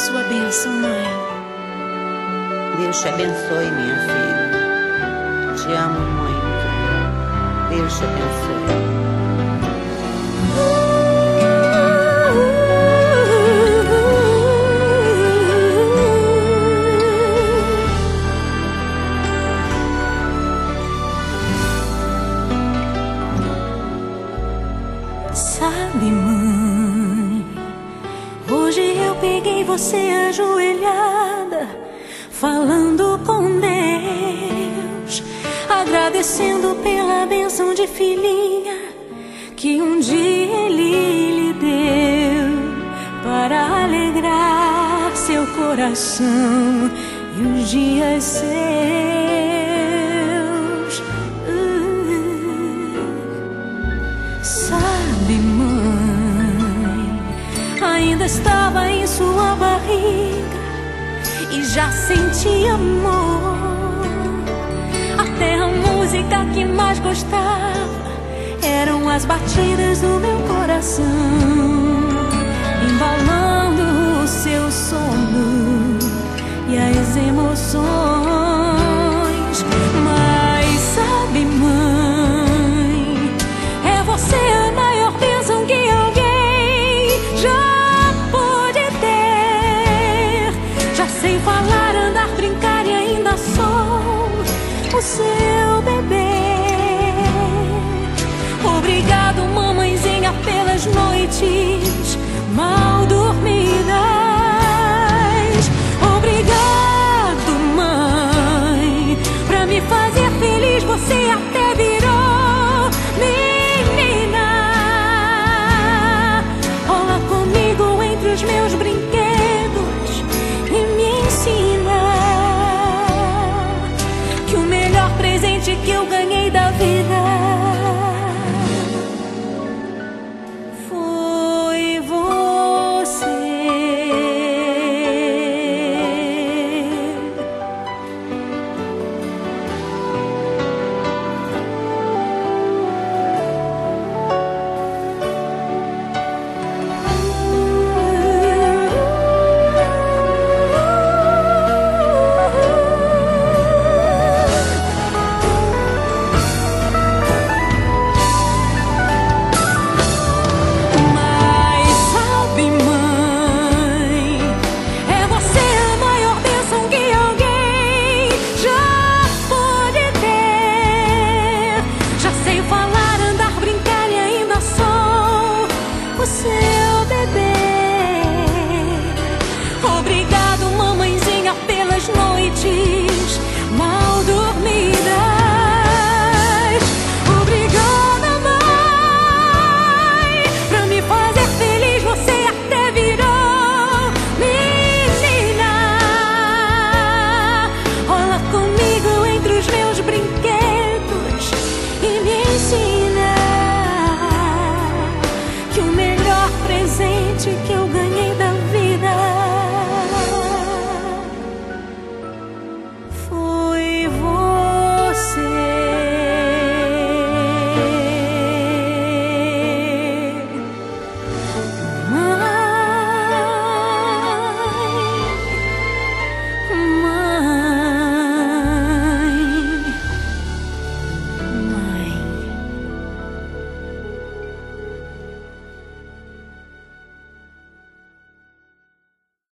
Sua bênção, mãe. Deus te abençoe, minha filha. Te amo muito. Deus te abençoe. Sabe, mãe, hoje eu peguei você ajoelhada, falando com Deus, agradecendo pela bênção de filhinha que um dia Ele lhe deu, para alegrar seu coração e os dias seus. Sabe, mãe, ainda estava em sua barriga e já sentia amor. Até a música que mais gostava eram as batidas do meu coração, embalando o seu sono e as emoções. Mas sabe, mãe, é você a maior bênção que alguém já pôde ter. Já sei falar, andar, brincar e ainda sou o seu bebê. Obrigado, mamãezinha, pelas noites mal dormidas. Obrigado, mãe, pra me fazer feliz. Você até virou menina. Rola comigo entre os meus brinquedos e me ensina que o melhor presente que eu ganhei da vida foi você. Mas sabe, mãe, é você a maior bênção que alguém já pôde ter. Já sei falar, andar, brincar e ainda sou o seu